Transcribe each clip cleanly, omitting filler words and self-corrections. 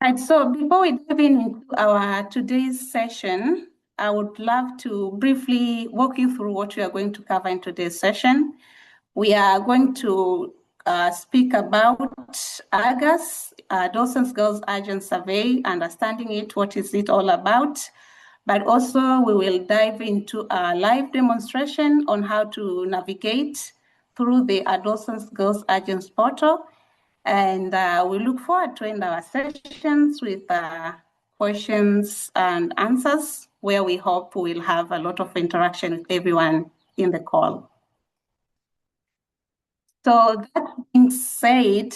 Right, so before we dive into our today's session, I would love to briefly walk you through what we are going to cover in today's session. We are going to speak about AGAS, Adolescent Girls Agency Survey, understanding it, what is it all about. But also we will dive into a live demonstration on how to navigate through the Adolescent Girls Agency Portal. And we look forward to end our sessions with questions and answers, where we hope we'll have a lot of interaction with everyone in the call. So that being said,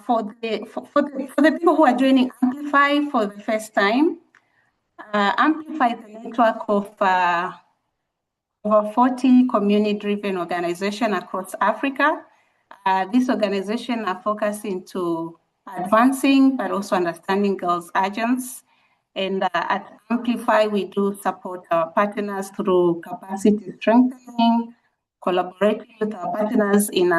for the people who are joining Amplify for the first time, Amplify is a network of over 40 community-driven organizations across Africa. These organizations are focusing to advancing but also understanding girls' agents. And at Amplify, we do support our partners through capacity strengthening, collaborating with our partners in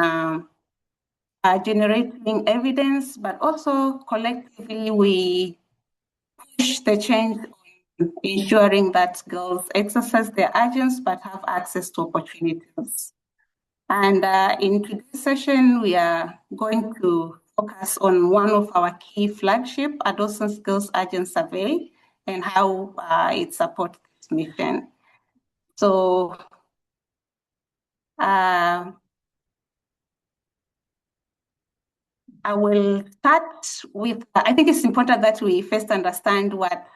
generating evidence, but also collectively we push the change on ensuring that girls exercise their agents but have access to opportunities. And in today's session, we are going to focus on one of our key flagship Adolescent Girls Agency Survey and how it supports this mission. So I will start with, I think it's important that we first understand what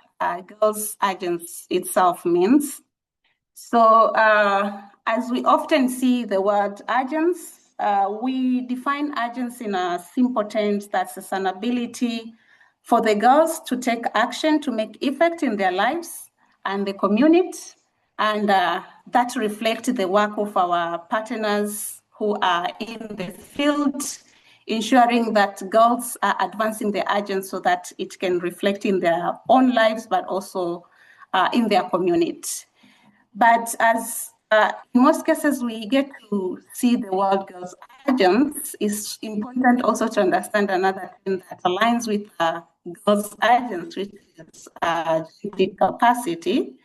Girls Agents itself means. So as we often see the word agents, we define agents in a simple terms. That's an ability for the girls to take action to make effect in their lives and the community. And that reflects the work of our partners who are in the field, ensuring that girls are advancing their agents so that it can reflect in their own lives, but also in their community. But as in most cases, we get to see the word girls agents, it's important also to understand another thing that aligns with girls agents, which is genetic capacity.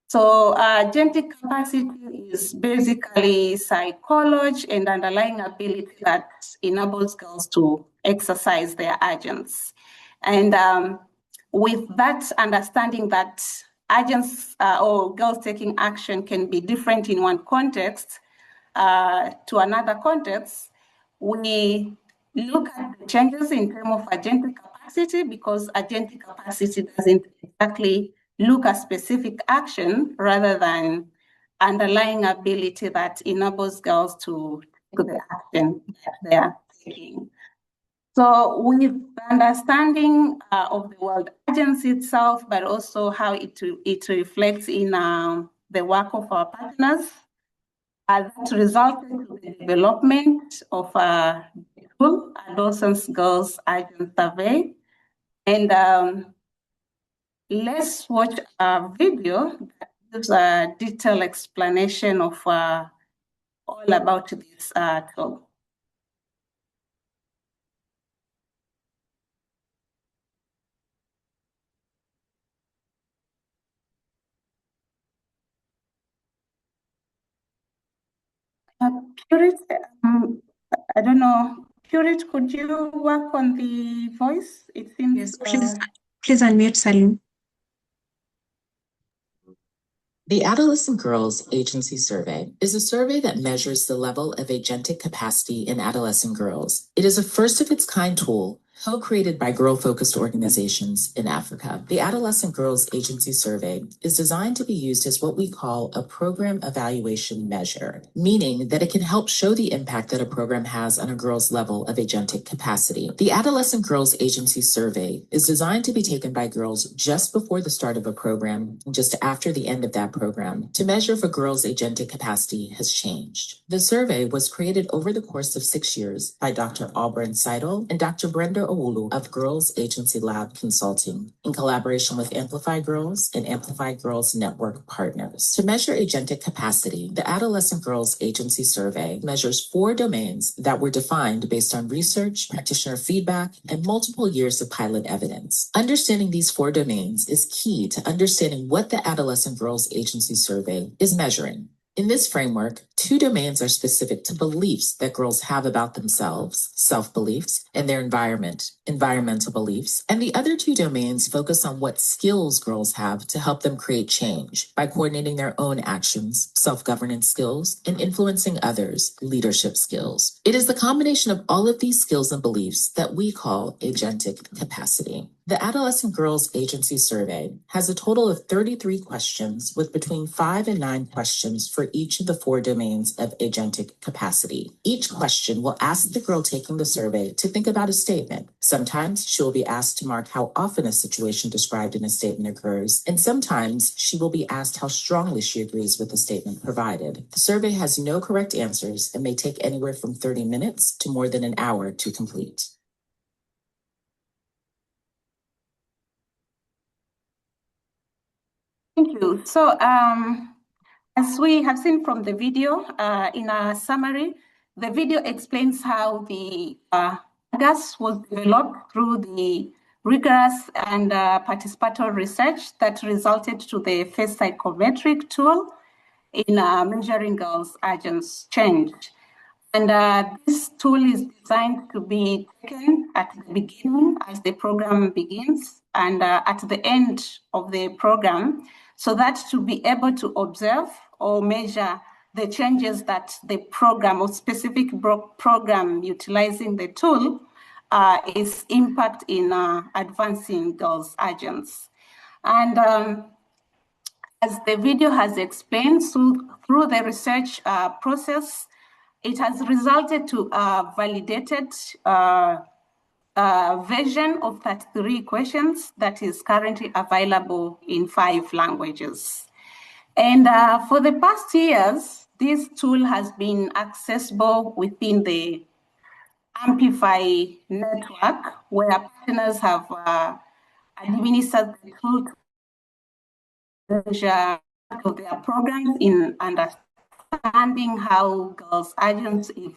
So genetic capacity is basically psychology and underlying ability that enables girls to exercise their agents. And with that understanding that agents or girls taking action can be different in one context to another context, we look at the changes in terms of agentic capacity, because agentic capacity doesn't exactly look at specific action rather than underlying ability that enables girls to take the action that they are taking. So with the understanding of the word agency itself, but also how it reflects in the work of our partners, that resulted in the development of a tool, Adolescent Girls Agency Survey. And let's watch a video that gives a detailed explanation of all about this tool. Purit, I don't know. Purit, could you work on the voice? It seems. Yes, please unmute Salim. The Adolescent Girls Agency Survey is a survey that measures the level of agentic capacity in adolescent girls. It is a first-of-its-kind tool co-created by girl-focused organizations in Africa. The Adolescent Girls Agency Survey is designed to be used as what we call a program evaluation measure, meaning that it can help show the impact that a program has on a girl's level of agentic capacity. The Adolescent Girls Agency Survey is designed to be taken by girls just before the start of a program and just after the end of that program to measure if a girl's agentic capacity has changed. The survey was created over the course of 6 years by Dr. Auburn Seidel and Dr. Brenda Oulu of Girls Agency Lab Consulting in collaboration with Amplify Girls and Amplify Girls Network partners. To measure agentic capacity, the Adolescent Girls Agency Survey measures 4 domains that were defined based on research, practitioner feedback, and multiple years of pilot evidence. Understanding these 4 domains is key to understanding what the Adolescent Girls Agency Survey is measuring. In this framework, 2 domains are specific to beliefs that girls have about themselves, self-beliefs, and their environment, environmental beliefs, and the other 2 domains focus on what skills girls have to help them create change by coordinating their own actions, self-governance skills, and influencing others, leadership skills. It is the combination of all of these skills and beliefs that we call agentic capacity. The Adolescent Girls Agency Survey has a total of 33 questions with between 5 and 9 questions for each of the 4 domains of agentic capacity. Each question will ask the girl taking the survey to think about a statement. Sometimes she will be asked to mark how often a situation described in a statement occurs, and sometimes she will be asked how strongly she agrees with the statement provided. The survey has no correct answers and may take anywhere from 30 minutes to more than an hour to complete. Thank you. So, as we have seen from the video, in our summary, the video explains how the AGAS was developed through the rigorous and participatory research that resulted to the first psychometric tool in measuring girls' agents change. And this tool is designed to be taken at the beginning as the program begins and at the end of the program, so that to be able to observe or measure the changes that the program or specific program utilizing the tool is impact in advancing girls' agents. And as the video has explained, through the research process, it has resulted to a validated version of 33 questions that is currently available in 5 languages. And for the past years, this tool has been accessible within the Amplify network, where partners have administered the tool to measure of their programs in understanding how girls' agents evolve.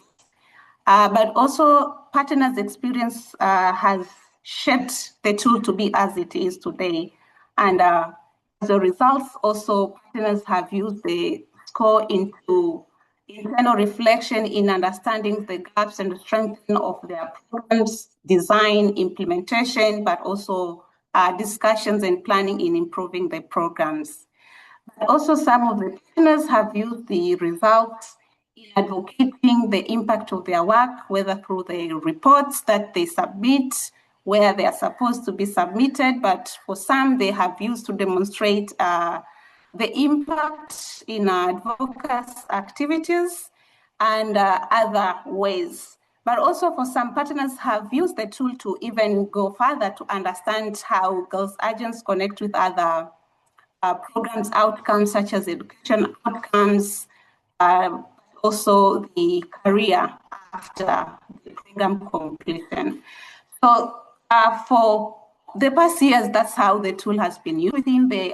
But also partners' experience has shaped the tool to be as it is today. And as a result, also partners have used the score into internal reflection in understanding the gaps and the strength of their programs, design, implementation, but also discussions and planning in improving the programs. But also some of the partners have used the results in advocating the impact of their work, whether through the reports that they submit, where they are supposed to be submitted, but for some they have used to demonstrate the impact in advocacy activities and other ways. But also for some partners have used the tool to even go further to understand how girls' agents connect with other programs outcomes such as education outcomes, also the career after the program completion. So for the past years, that's how the tool has been used within the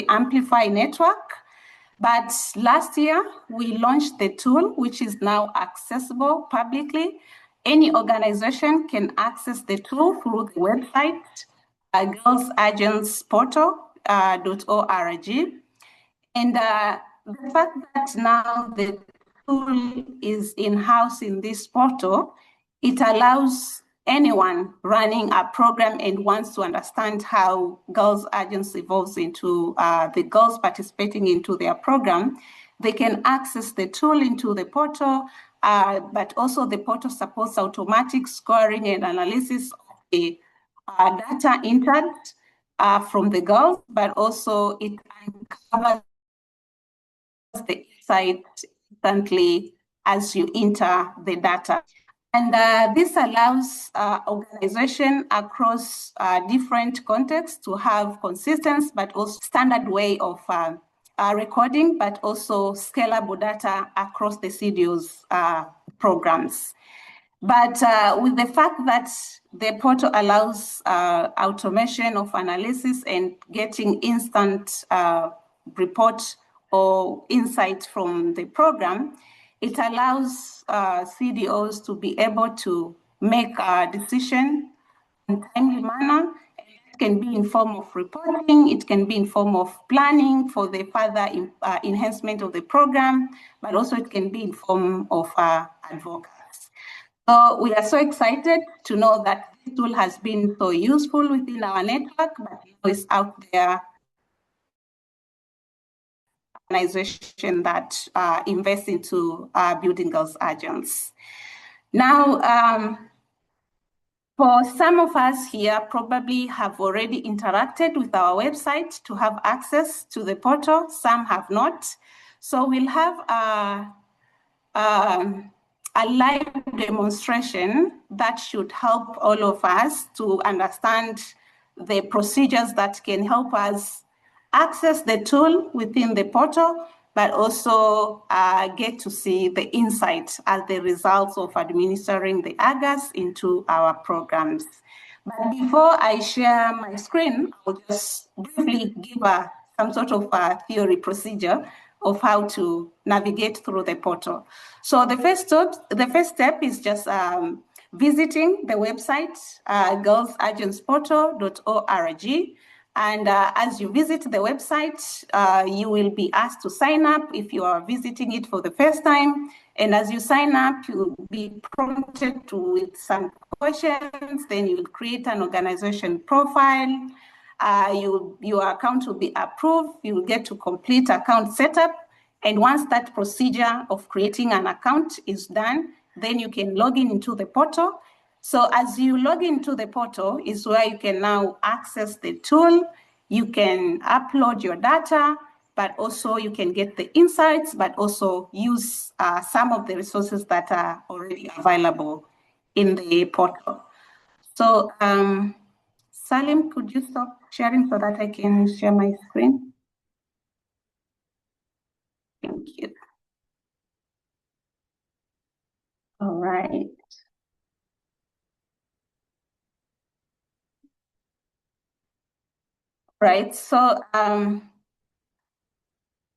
Amplify network. But last year, we launched the tool, which is now accessible publicly. Any organization can access the tool through the website, Girls Agents Portal. .org. And the fact that now the tool is in-house in this portal, it allows anyone running a program and wants to understand how girls' agents evolves into the girls participating into their program, they can access the tool into the portal, but also the portal supports automatic scoring and analysis of the data entered from the girls, but also it uncovers the insight instantly as you enter the data. And this allows organization across different contexts to have consistent but also standard way of recording, but also scalable data across the CDO's programs. But with the fact that the portal allows automation of analysis and getting instant report or insight from the program, it allows CDOs to be able to make a decision in a timely manner. It can be in form of reporting, it can be in form of planning for the further enhancement of the program, but also it can be in form of advocacy. So we are so excited to know that this tool has been so useful within our network, but now it's out there. Organization that invests into building girls agents. Now, for some of us here probably have already interacted with our website to have access to the portal. Some have not. So we'll have a live demonstration that should help all of us to understand the procedures that can help us access the tool within the portal, but also get to see the insights as the results of administering the AGAS into our programs. But before I share my screen, I'll just briefly give some sort of theory procedure of how to navigate through the portal. So the first step is just visiting the website, girlsagencyportal.org. And as you visit the website, you will be asked to sign up if you are visiting it for the first time. And as you sign up, you'll be prompted with some questions. Then you'll create an organization profile. Your account will be approved. You will get to complete account setup. And once that procedure of creating an account is done, then you can log into the portal. So as you log into the portal is where you can now access the tool. You can upload your data, but also you can get the insights, but also use some of the resources that are already available in the portal. So Salim, could you stop sharing so that I can share my screen? Thank you. All right. Right, so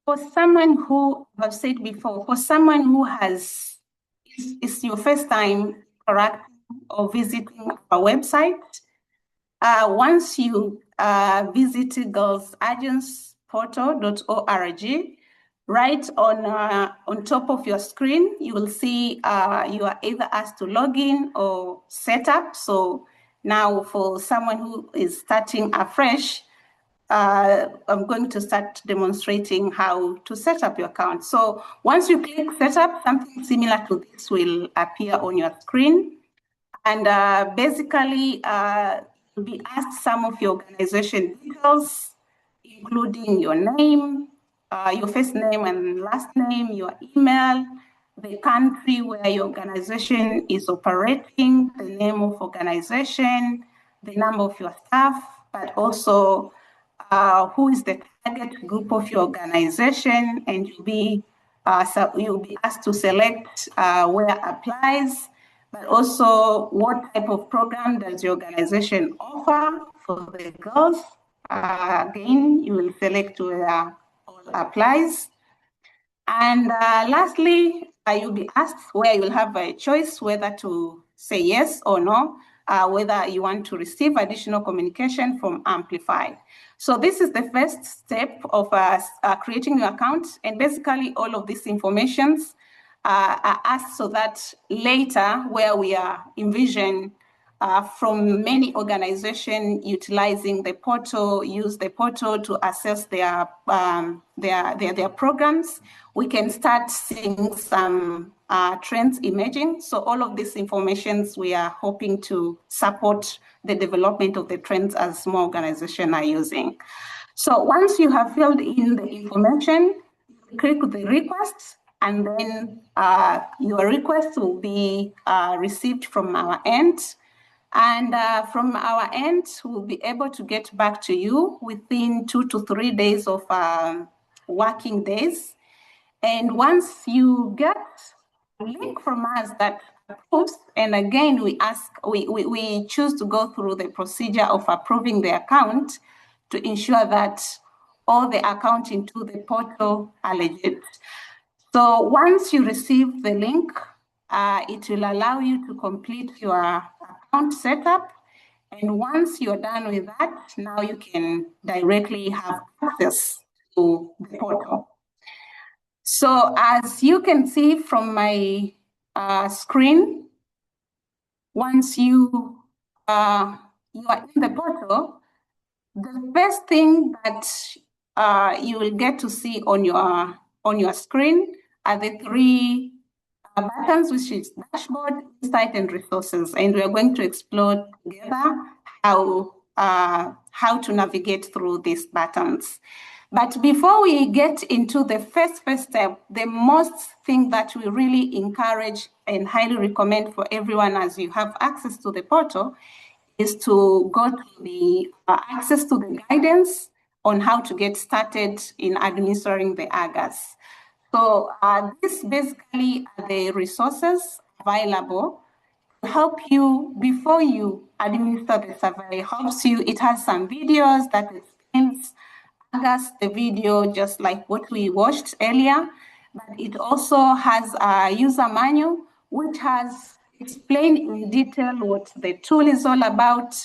for someone who, I've said before, for someone who it's your first time interacting or visiting our website, once you visit girlsagencyportal.org, right on top of your screen, you will see you are either asked to log in or set up. So now for someone who is starting afresh, I'm going to start demonstrating how to set up your account. So once you click setup, something similar to this will appear on your screen. And basically, you'll be asked some of your organization details, including your name, your first name and last name, your email, the country where your organization is operating, the name of organization, the number of your staff, but also who is the target group of your organization, and you'll be asked to select where applies, but also what type of program does your organization offer for the girls. Again, you will select where all applies. And lastly, you'll be asked where you'll have a choice whether to say yes or no, whether you want to receive additional communication from Amplify. So this is the first step of creating your account. And basically all of these informations are asked so that later where we are envision from many organizations utilizing the portal, use the portal to assess their programs, we can start seeing some trends emerging. So all of these informations, we are hoping to support the development of the trends as more organizations are using. So once you have filled in the information, you click the request, and then your request will be received from our end. And from our end, we'll be able to get back to you within 2 to 3 days of working days. And once you get a link from us that approves, and again, we choose to go through the procedure of approving the account to ensure that all the accounts into the portal are legit. So once you receive the link, it will allow you to complete your account setup. And once you're done with that, now you can directly have access to the portal. So as you can see from my screen, once you are in the portal, the first thing that you will get to see on your screen are the three buttons, which is dashboard, insight, and resources. And we are going to explore together how to navigate through these buttons. But before we get into the first step, the most thing that we really encourage and highly recommend for everyone as you have access to the portal is to go to the access to the guidance on how to get started in administering the AGAS. So this basically are the resources available to help you before you administer the survey. Helps you. It has some videos that explains AGAS, the video, just like what we watched earlier. But it also has a user manual, which has explained in detail what the tool is all about,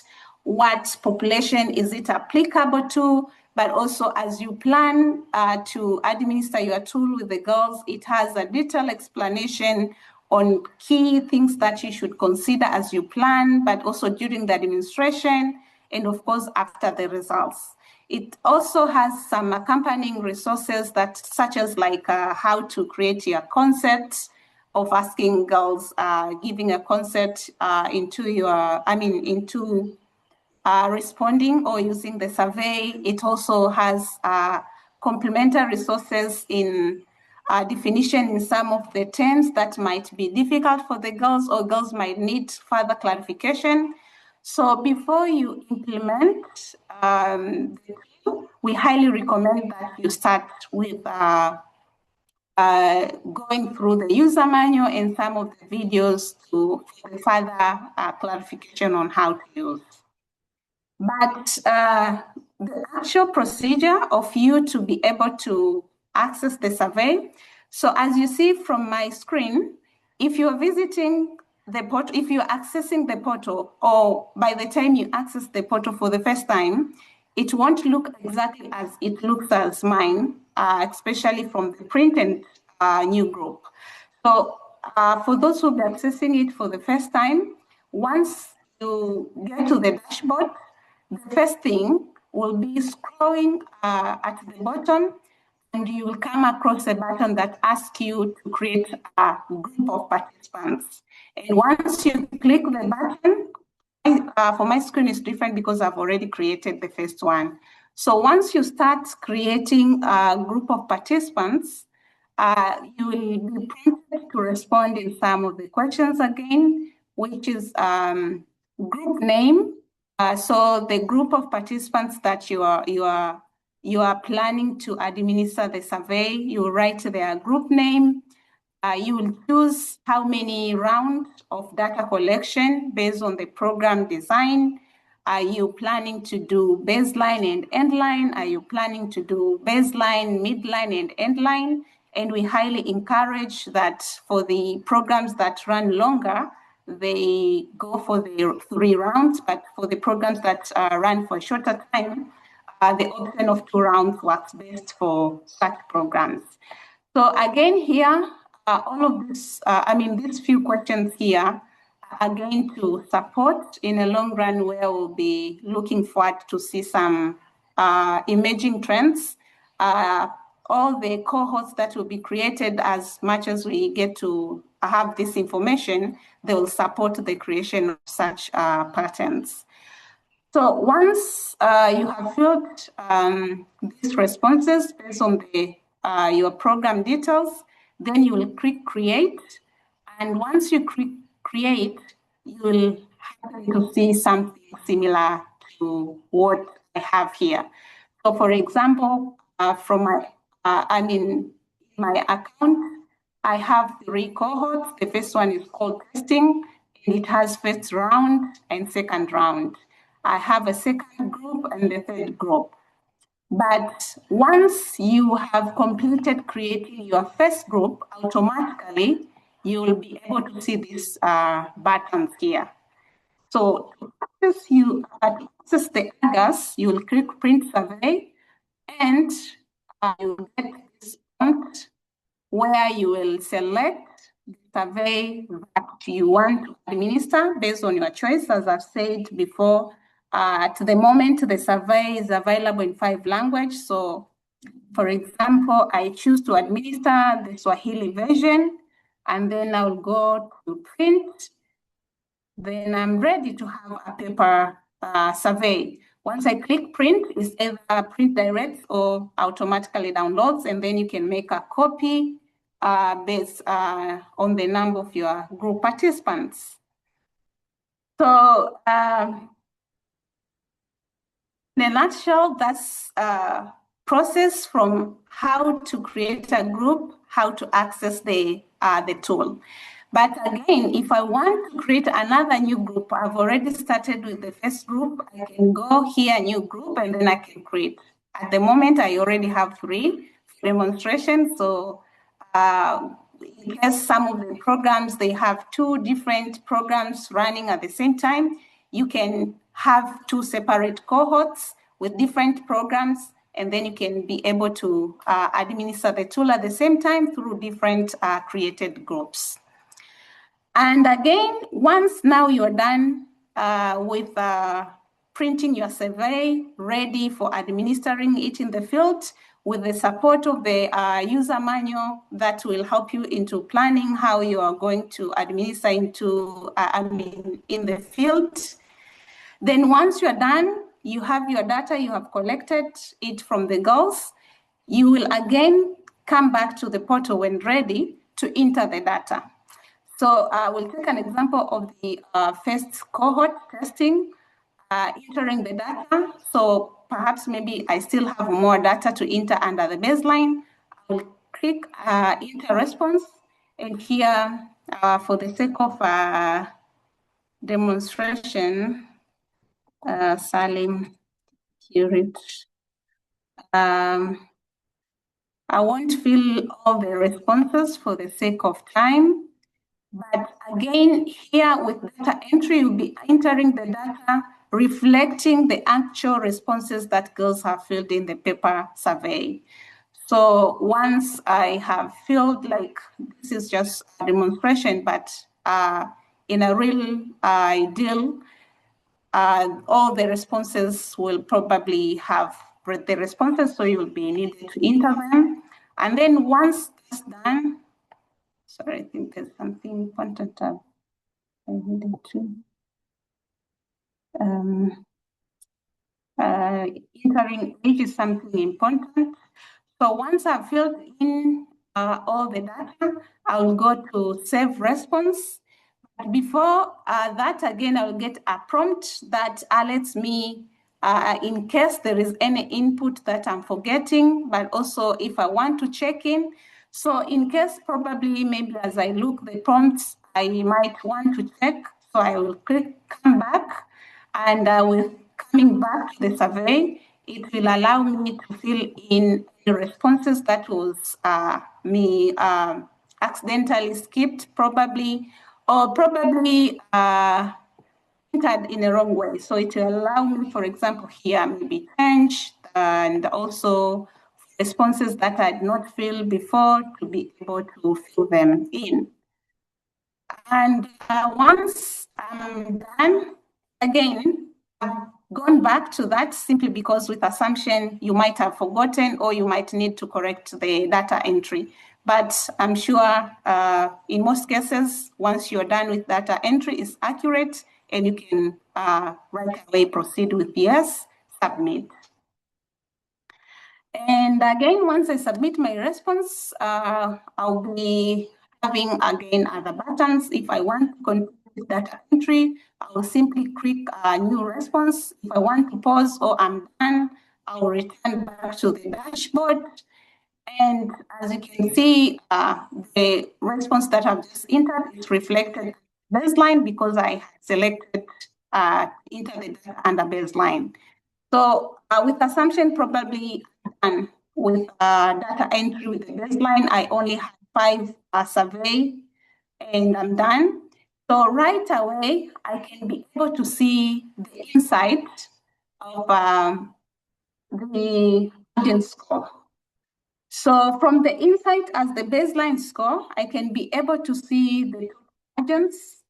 what population is it applicable to, but also as you plan to administer your tool with the girls, it has a detailed explanation on key things that you should consider as you plan, but also during the administration, and of course, after the results. It also has some accompanying resources that, such as like how to create your concept of asking girls, giving a concept into responding or using the survey. It also has complementary resources in definition in some of the terms that might be difficult for the girls or girls might need further clarification. So before you implement, we highly recommend that you start with going through the user manual and some of the videos to further clarification on how to use. But the actual procedure of you to be able to access the survey. So as you see from my screen, if you're visiting the portal, if you're accessing the portal, or by the time you access the portal for the first time, it won't look exactly as it looks as mine, especially from the printed new group. So for those who be accessing it for the first time, once you get to the dashboard, the first thing will be scrolling at the bottom, and you will come across a button that asks you to create a group of participants. And once you click the button, for my screen is different because I've already created the first one. So once you start creating a group of participants, you will be prompted to respond in some of the questions again, which is group name. So the group of participants that you are planning to administer the survey, you write their group name. You will choose how many rounds of data collection based on the program design. Are you planning to do baseline and endline? Are you planning to do baseline, midline, and endline? And we highly encourage that for the programs that run longer, they go for the 3 rounds, but for the programs that run for a shorter time, the option of 2 rounds works best for such programs. So again here, all of this, these few questions here are going to support in a long run where we'll be looking forward to see some emerging trends. All the cohorts that will be created, as much as we get to have this information, they will support the creation of such patterns. So once you have filled these responses based on your program details, then you will click create. And once you click create, you will happen to see something similar to what I have here. So for example, from my account, I have 3 cohorts. The first one is called testing, and it has first round and second round. I have a second group and a third group. But once you have completed creating your first group, automatically you will be able to see these buttons here. So to access the AGAS, you will click Print Survey, and you will get this prompt where you will select the survey that you want to administer based on your choice. As I've said before, at the moment, the survey is available in 5 languages. So, for example, I choose to administer the Swahili version, and then I'll go to print. Then I'm ready to have a paper survey. Once I click print, it's either print direct or automatically downloads, and then you can make a copy based on the number of your group participants. So in a nutshell, that's a process from how to create a group, how to access the tool. But again, if I want to create another new group, I've already started with the first group. I can go here, new group, and then I can create. At the moment, I already have 3 demonstrations. So in case some of the programs, they have 2 different programs running at the same time, you can have 2 separate cohorts with different programs, and then you can be able to administer the tool at the same time through different created groups. And again, once now you're done with printing your survey, ready for administering it in the field, with the support of the user manual that will help you into planning how you are going to administer into in the field. Then once you're done, you have your data, you have collected it from the girls, you will again come back to the portal when ready to enter the data. So we'll take an example of the first cohort testing, entering the data. So perhaps maybe I still have more data to enter under the baseline. I will click enter response, and here for the sake of demonstration, Salim, here it. I won't fill all the responses for the sake of time. But again, here with data entry, you'll be entering the data reflecting the actual responses that girls have filled in the paper survey. So once I have filled, like this is just a demonstration, but in a real ideal, all the responses will probably have read the responses, so you'll be needed to enter them. And then once that's done, sorry, I think there's something important I needed to. Entering age is something important. So once I've filled in all the data, I'll go to save response. Before that, again, I'll get a prompt that alerts me in case there is any input that I'm forgetting, but also if I want to check in. So in case probably maybe as I look the prompts, I might want to check. So I will click come back, and with coming back to the survey, it will allow me to fill in the responses that was me accidentally skipped probably, or probably entered in a wrong way. So it will allow me, for example, here maybe change, and also responses that I did not fill before to be able to fill them in. And once I'm done, again, I've gone back to that simply because with assumption you might have forgotten or you might need to correct the data entry. But I'm sure in most cases, once you're done with data entry, it's accurate and you can right away proceed with yes, submit. And again, once I submit my response, I'll be having again other buttons. If I want to continue with data entry, I'll simply click a new response. If I want to pause or I'm done, I'll return back to the dashboard. And as you can see, the response that I've just entered is reflected baseline because I selected enter the data under baseline. So with assumption probably done with data entry with the baseline, I only have 5 survey and I'm done. So right away, I can be able to see the insight of the audience score. So from the insight as the baseline score, I can be able to see the audience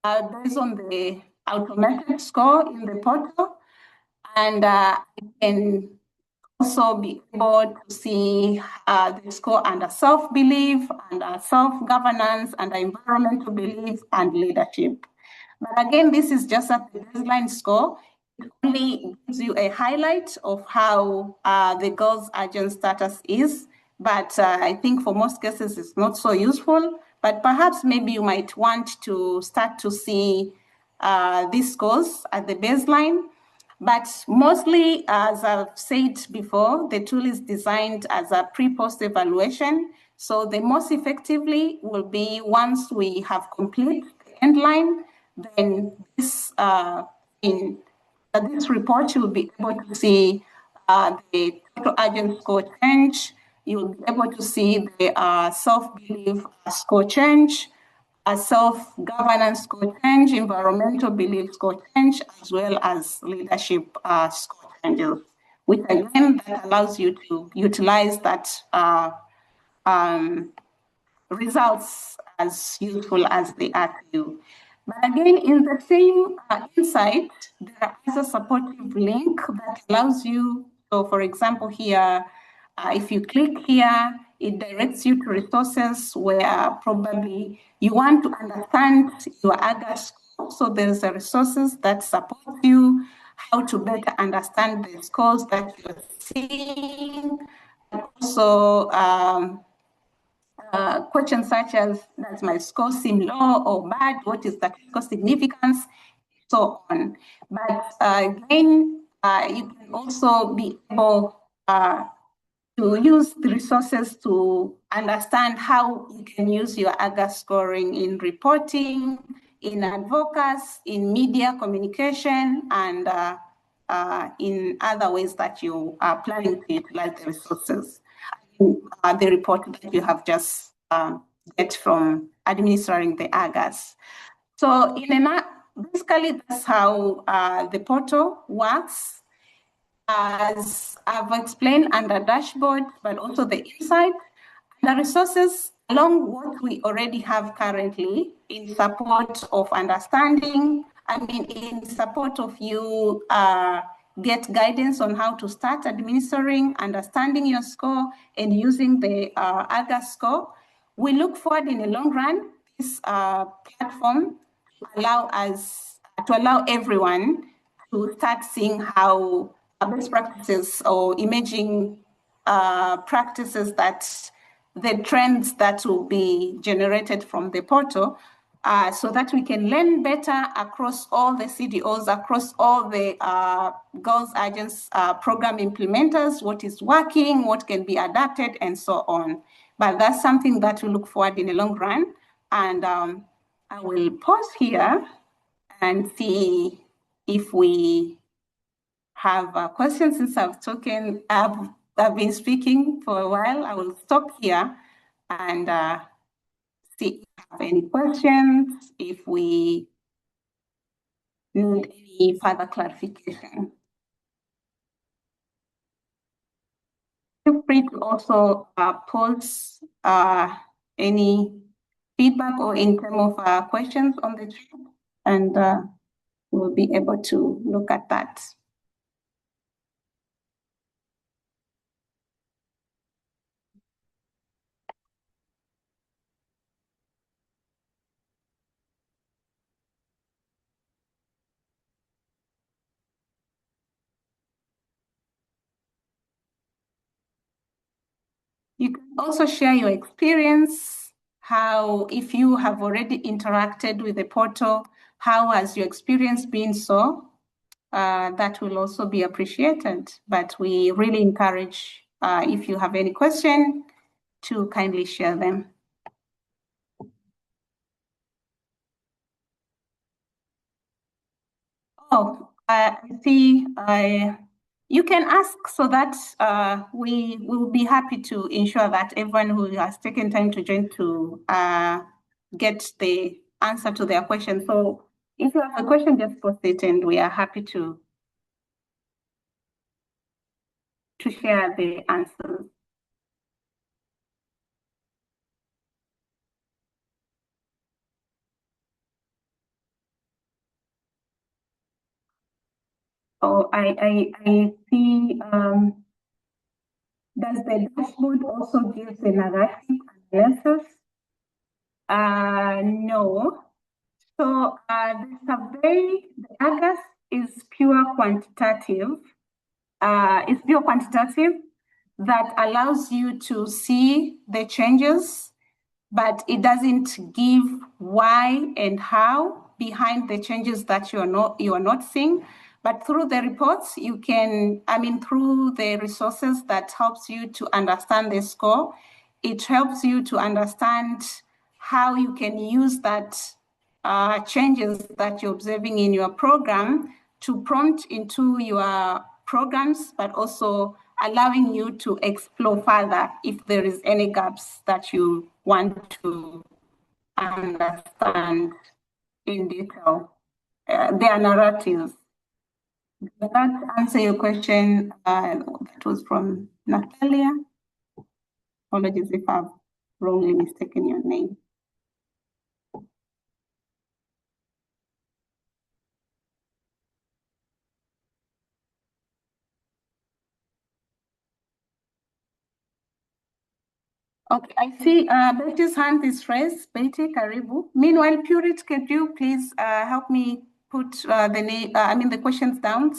based on the automatic score in the portal. And I can also be able to see the score under self-belief, under self-governance, under environmental belief, and leadership. But again, this is just at the baseline score. It only gives you a highlight of how the girls' agent status is. But I think for most cases, it's not so useful. But perhaps maybe you might want to start to see these scores at the baseline. But mostly, as I've said before, the tool is designed as a pre-post evaluation. So the most effectively will be once we have completed the end line, then this this report you'll be able to see the total agent score change. You'll be able to see the self-belief score change, self-governance score change, environmental belief score change, as well as leadership score changes, which again that allows you to utilize that results as useful as they are to you. But again, in the same insight, there is a supportive link that allows you. So, for example, here, if you click here, it directs you to resources where probably you want to understand your AGAS score. So there's a resources that support you how to better understand the scores that you're seeing. Also, questions such as, does my score seem low or bad? What is statistical significance? So on. But again, you can also be able to use the resources to understand how you can use your AGAS scoring in reporting, in advocacy, in media communication, and in other ways that you are planning to utilize the resources. The report that you have just get from administering the AGAS. So basically that's how the portal works. As I've explained under dashboard, but also the insight, the resources along what we already have currently in support of understanding, in support of you get guidance on how to start administering, understanding your score, and using the AGAS score. We look forward in the long run, this platform to allow everyone to start seeing how best practices or emerging practices that the trends that will be generated from the portal so that we can learn better across all the CDOs, across all the Girls Agents program implementers, what is working, what can be adapted, and so on. But that's something that we look forward in the long run. And I will pause here and see if we have questions. Since I've been speaking for a while, I will stop here and see if you have any questions, if we need any further clarification. Feel free to also post any feedback or in terms of questions on the chat, and we'll be able to look at that. You can also share your experience, how, if you have already interacted with the portal, how has your experience been so? That will also be appreciated, but we really encourage if you have any question, to kindly share them. Oh, I see. You can ask so that we will be happy to ensure that everyone who has taken time to join to get the answer to their question. So if you have a question, just post it and we are happy to share the answers. Oh, I see. Does the dashboard also give the narrative analysis? No. So the survey, the AGAS is pure quantitative. It's pure quantitative that allows you to see the changes, but it doesn't give why and how behind the changes that you are not seeing. But through the reports, you can, through the resources that helps you to understand the score, it helps you to understand how you can use that changes that you're observing in your program to prompt into your programs, but also allowing you to explore further if there is any gaps that you want to understand in detail. Their narratives. Does that answer your question? That was from Natalia. Apologies if I've wrongly mistaken your name. Okay, I see Betty's hand is raised. Betty, karibu. Meanwhile, Purit, could you please help me put the questions down,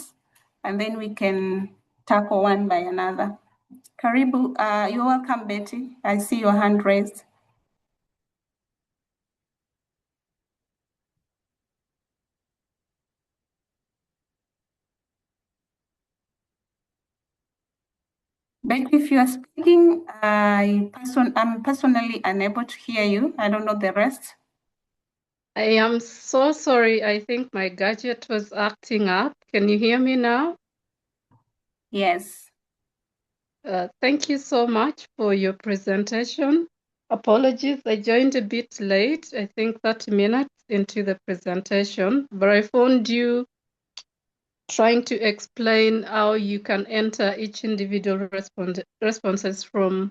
and then we can tackle one by another. Karibu, you're welcome, Betty. I see your hand raised. Betty, if you are speaking, I'm personally unable to hear you. I don't know the rest. I am so sorry. I think my gadget was acting up. Can you hear me now? Yes. Thank you so much for your presentation. Apologies, I joined a bit late, I think 30 minutes into the presentation, but I found you trying to explain how you can enter each individual responses from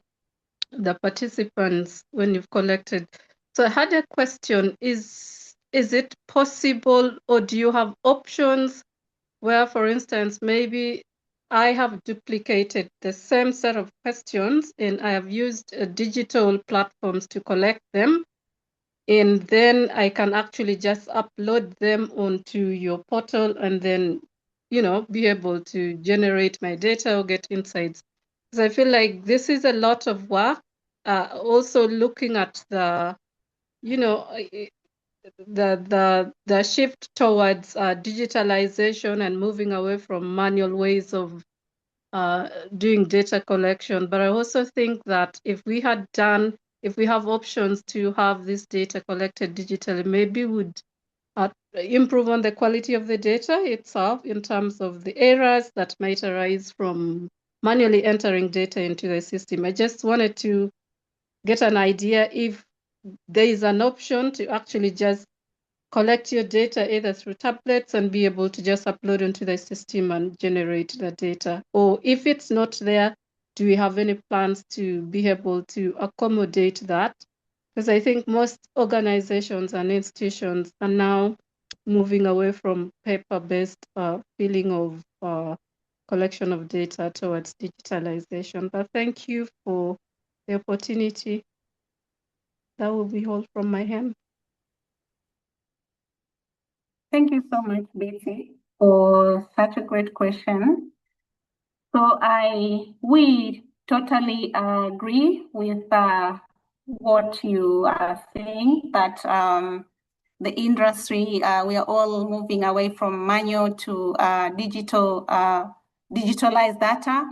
the participants when you've collected. So I had a question, is it possible, or do you have options where, for instance, maybe I have duplicated the same set of questions and I have used digital platforms to collect them, and then I can actually just upload them onto your portal and then, be able to generate my data or get insights. Because I feel like this is a lot of work. Also looking at the, the shift towards digitalization and moving away from manual ways of doing data collection. But I also think that if we have options to have this data collected digitally, maybe would improve on the quality of the data itself in terms of the errors that might arise from manually entering data into the system. I just wanted to get an idea if there is an option to actually just collect your data either through tablets and be able to just upload into the system and generate the data. Or if it's not there, do we have any plans to be able to accommodate that? Because I think most organizations and institutions are now moving away from paper-based filling of collection of data towards digitalization. But thank you for the opportunity. That will be all from my hand. Thank you so much, Betty, for such a great question. So we totally agree with what you are saying, that the industry, we are all moving away from manual to digitalized data.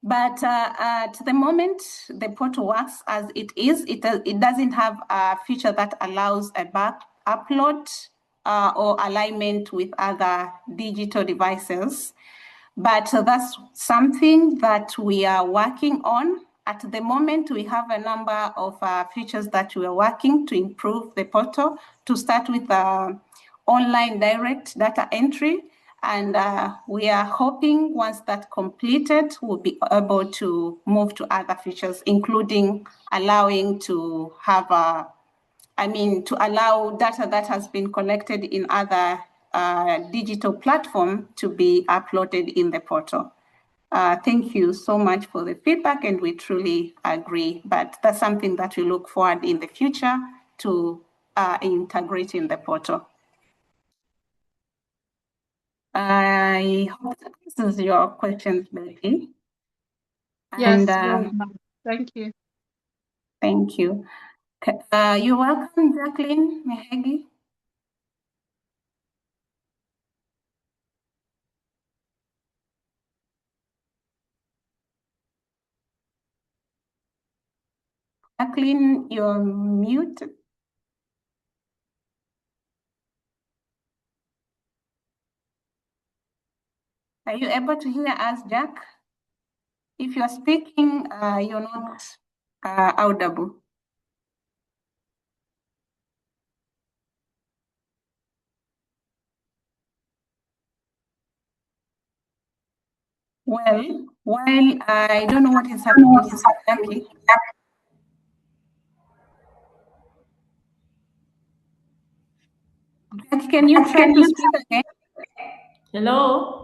But at the moment, the portal works as it is. It doesn't have a feature that allows a back upload or alignment with other digital devices. But that's something that we are working on. At the moment, we have a number of features that we are working to improve the portal, to start with online direct data entry. And we are hoping once that's completed, we'll be able to move to other features, including allowing to have to allow data that has been collected in other digital platform to be uploaded in the portal. Thank you so much for the feedback, and we truly agree. But that's something that we look forward in the future to integrate in the portal. I hope that answers your questions, Betty. Yes, very much. Thank you. Thank you. You're welcome, Jacqueline Mehegi. Jacqueline, you're muted. Are you able to hear us, Jack? If you're speaking, you're not audible. Well, while I don't know what is happening with Jackie. Jackie, can you try to speak again? Hello?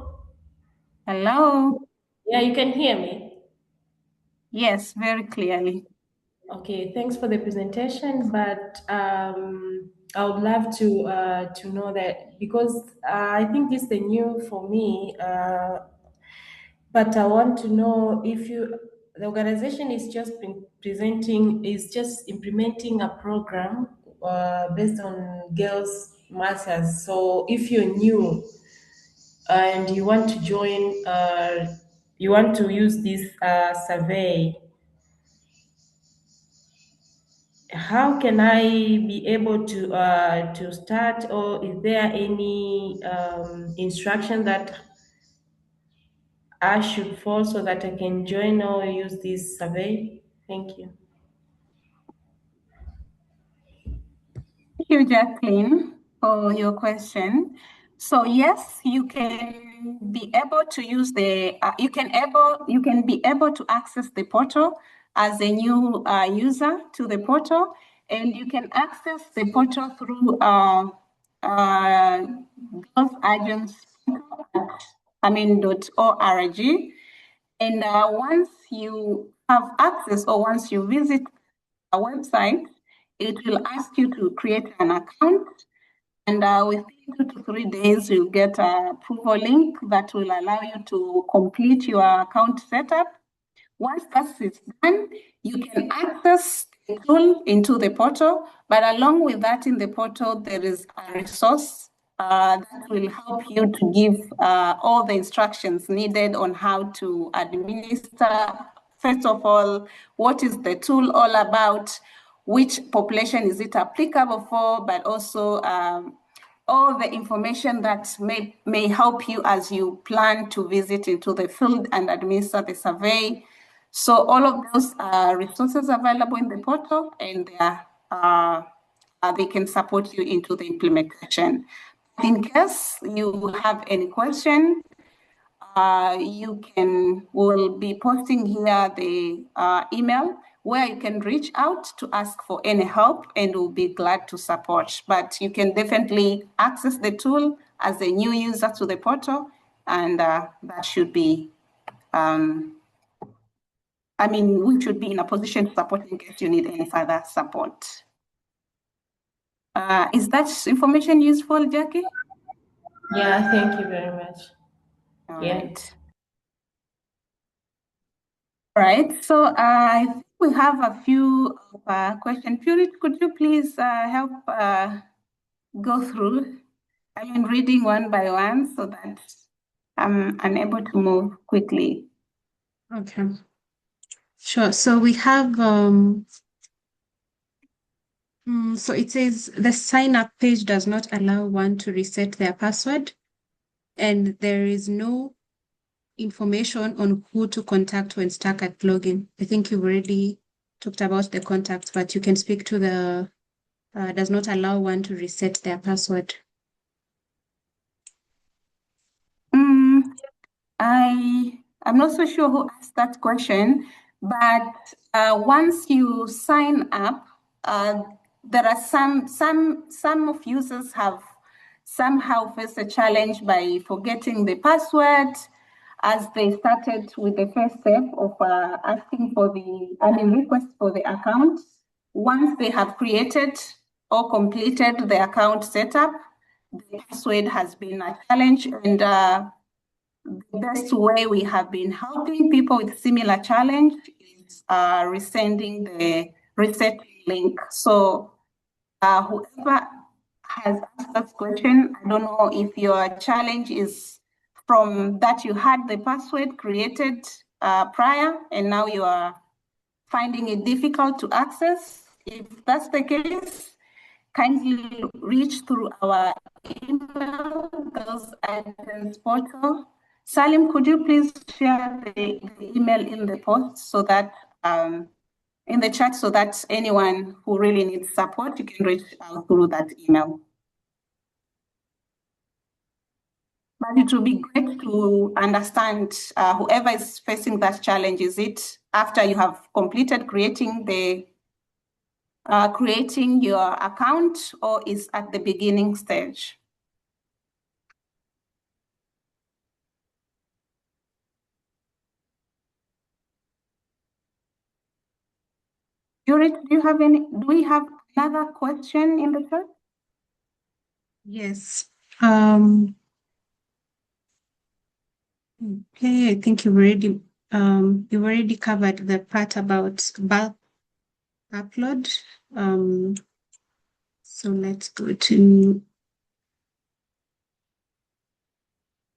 Hello? Yeah, you can hear me? Yes, very clearly. Okay, thanks for the presentation, but I would love to know that because I think this is the new for me, but I want to know if the organization is just is just implementing a program based on girls' masters. So if you're new and you want to join, you want to use this survey, how can I be able to start, or is there any instruction that I should follow so that I can join or use this survey? Thank you. Thank you, Jacqueline, for your question. So yes, you can be able to use you can be able to access the portal as a new user to the portal, and you can access the portal through Girls Agency .org. And once you have access, or once you visit our website, it will ask you to create an account, and within 2 to 3 days, you'll get an approval link that will allow you to complete your account setup. Once that is done, you can access the tool into the portal, but along with that in the portal, there is a resource that will help you to give all the instructions needed on how to administer. First of all, what is the tool all about? Which population is it applicable for? But also all the information that may help you as you plan to visit into the field and administer the survey. So all of those resources available in the portal, and they can support you into the implementation. In case you have any question, we'll be posting here the email where you can reach out to ask for any help, and we'll be glad to support. But you can definitely access the tool as a new user to the portal, and that should be, we should be in a position to support in case you need any further support. Is that information useful, Jackie? Yeah, thank you very much. All right. All right, so I think we have a few questions. Purit, could you please help go through? Reading one by one so that I'm unable to move quickly. Okay. Sure. So we have, so it says the sign up page does not allow one to reset their password, and there is no information on who to contact when stuck at login. I think you've already talked about the contacts, but you can speak to the does not allow one to reset their password. I'm not so sure who asked that question, but once you sign up, there are some of users have somehow faced a challenge by forgetting the password as they started with the first step of asking for request for the account. Once they have created or completed the account setup, the password has been a challenge, and the best way we have been helping people with similar challenge is resending the reset link. So whoever has asked that question, I don't know if your challenge is from that you had the password created prior and now you are finding it difficult to access. If that's the case, kindly reach through our email, Girls Agency Portal. Salim, could you please share the email in the post so that in the chat so that anyone who really needs support, you can reach out through that email. But it will be great to understand whoever is facing that challenge. Is it after you have completed creating your account, or is at the beginning stage? Do we have another question in the chat? Yes. Okay, I think you've already covered the part about bulk upload. So let's go to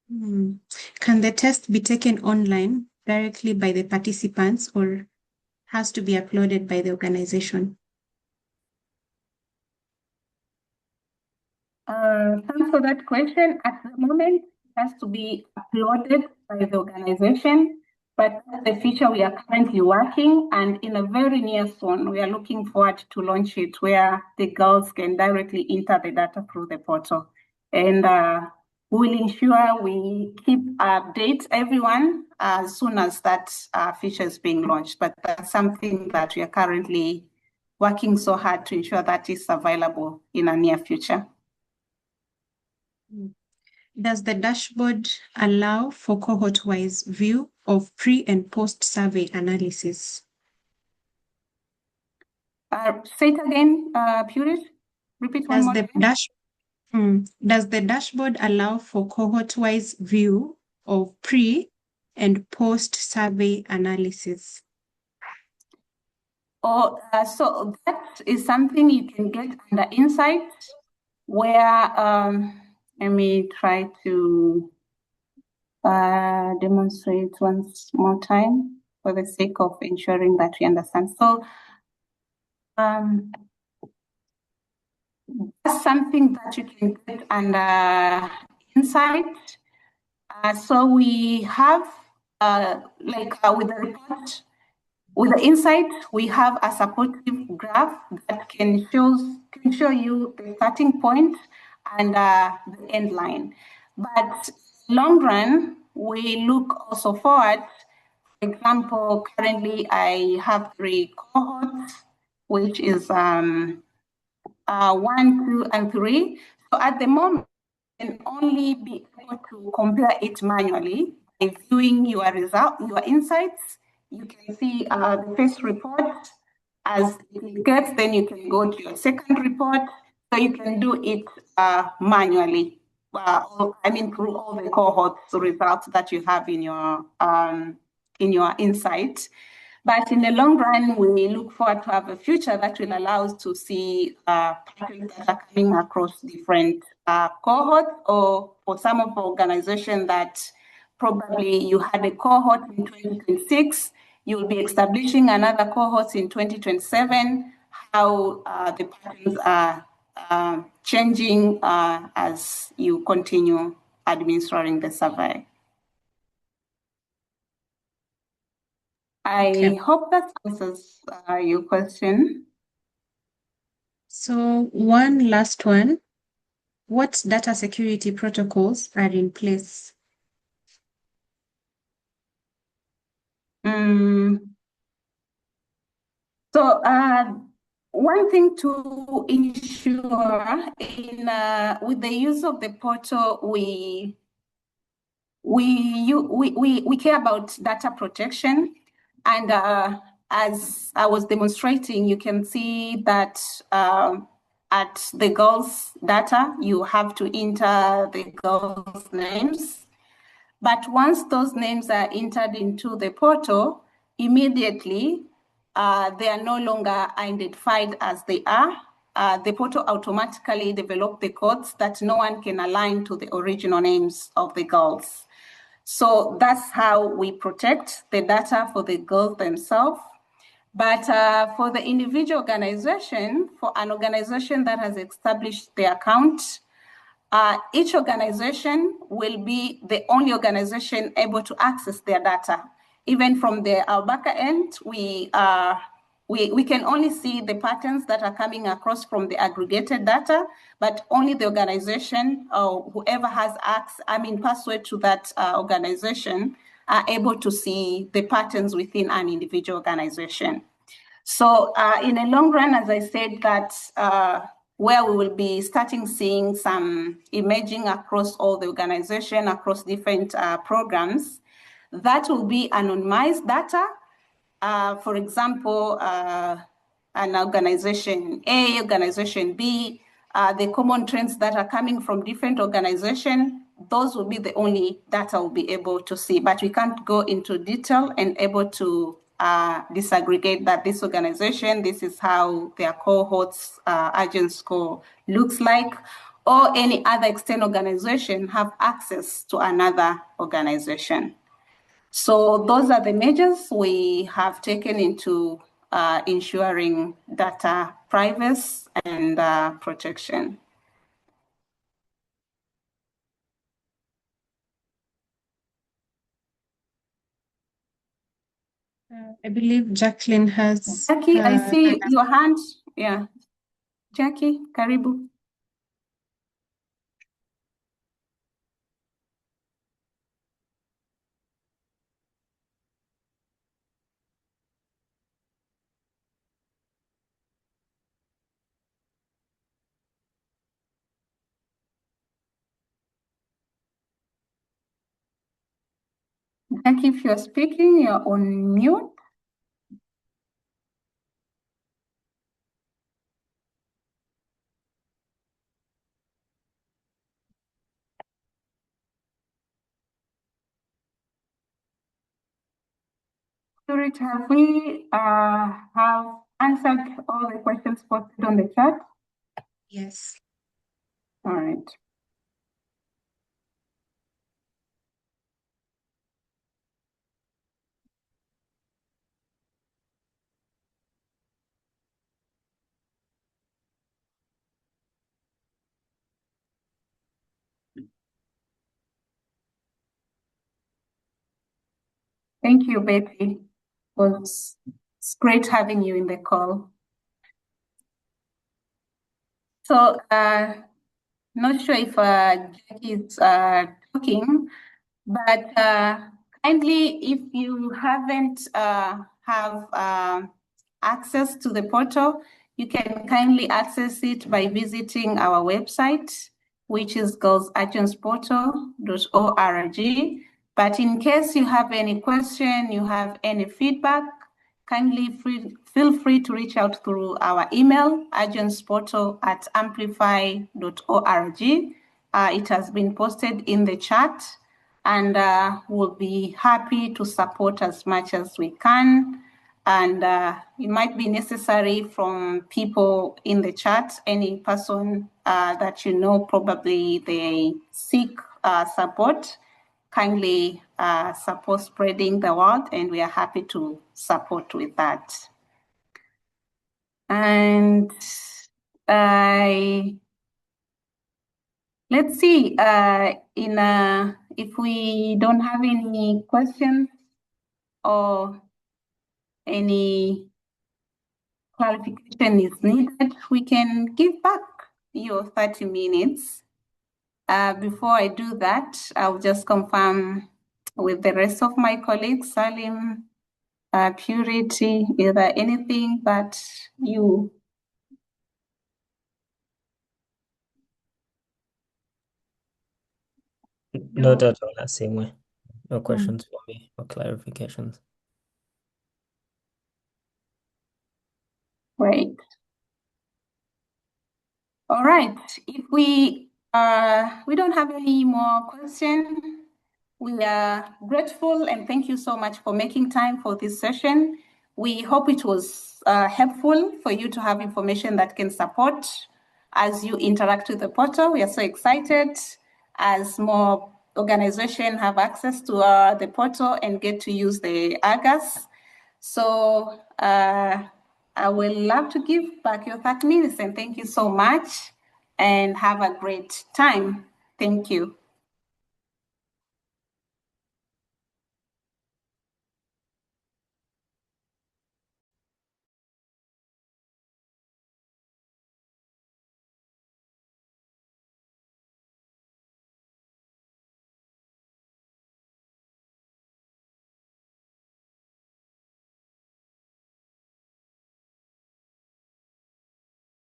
can the test be taken online directly by the participants or has to be uploaded by the organization? Thanks for that question. At the moment, it has to be uploaded by the organization, but that's the feature we are currently working, and in a very near soon, we are looking forward to launch it where the girls can directly enter the data through the portal. And we'll ensure we keep updates everyone as soon as that feature is being launched. But that's something that we are currently working so hard to ensure that is available in a near future. Does the dashboard allow for cohort-wise view of pre- and post-survey analysis? Say it again, Purish. Repeat one more time. Does the dashboard allow for cohort-wise view of pre- and post-survey analysis? So that is something you can get under Insight, where let me try to demonstrate once more time for the sake of ensuring that we understand. So that's something that you can get under Insight. So we have with the report. With the Insight, we have a supportive graph that can show you the starting point and the end line. But long run, we look also forward. For example, currently I have 3 cohorts, which is 1, 2, and 3. So at the moment, you can only be able to compare it manually by viewing your result, your insights. You can see the first report as it gets, then you can go to your second report. So you can do it manually. Through all the cohorts results that you have in your insight. But in the long run, we look forward to have a future that will allow us to see patterns that are coming across different cohorts, or for some of the organizations that probably you had a cohort in 2026, you will be establishing another cohort in 2027, how the patterns are changing as you continue administering the survey. I hope that answers your question. So one last one. What data security protocols are in place? So one thing to ensure in with the use of the portal, we care about data protection, and as I was demonstrating, you can see that at the girls' data, you have to enter the girls' names. But once those names are entered into the portal, immediately they are no longer identified as they are. The portal automatically develops the codes that no one can align to the original names of the girls. So that's how we protect the data for the girls themselves. But for the individual organization, for an organization that has established the account, each organization will be the only organization able to access their data. Even from our back end, we can only see the patterns that are coming across from the aggregated data, but only the organization or whoever has password to that organization are able to see the patterns within an individual organization. So in the long run, as I said, that where we will be starting seeing some emerging across all the organization, across different programs, that will be anonymized data. For example, an organization A, organization B, the common trends that are coming from different organizations, those will be the only data we'll be able to see. But we can't go into detail and able to disaggregate that this organization, this is how their cohorts agent score looks like, or any other external organization have access to another organization. So those are the measures we have taken into ensuring data privacy and protection. I believe Jacqueline has. Jackie, I see your hand. Yeah. Jackie, karibu. Jackie, if you're speaking, you're on mute. Stuart, have we have answered all the questions posted on the chat? Yes. All right. Thank you, Betty. It's great having you in the call. So, not sure if Jackie is talking, but kindly, if you haven't have access to the portal, you can kindly access it by visiting our website, which is girlsagencyportal.org. But in case you have any question, you have any feedback, kindly feel free to reach out through our email, agencyportal@amplify.org. It has been posted in the chat, and we'll be happy to support as much as we can. And it might be necessary from people in the chat, any person that you know probably they seek support, kindly support spreading the word, and we are happy to support with that. And let's see, if we don't have any questions or any clarification is needed, we can give back your 30 minutes. Before I do that, I'll just confirm with the rest of my colleagues, Salim, Purity, is there anything that you? Not at all, Asimwe. No questions for me or clarifications. Great. All right. If we don't have any more questions, we are grateful and thank you so much for making time for this session. We hope it was helpful for you to have information that can support as you interact with the portal. We are so excited as more organizations have access to the portal and get to use the AGAS. So I will love to give back your 30 minutes and thank you so much and have a great time. Thank you.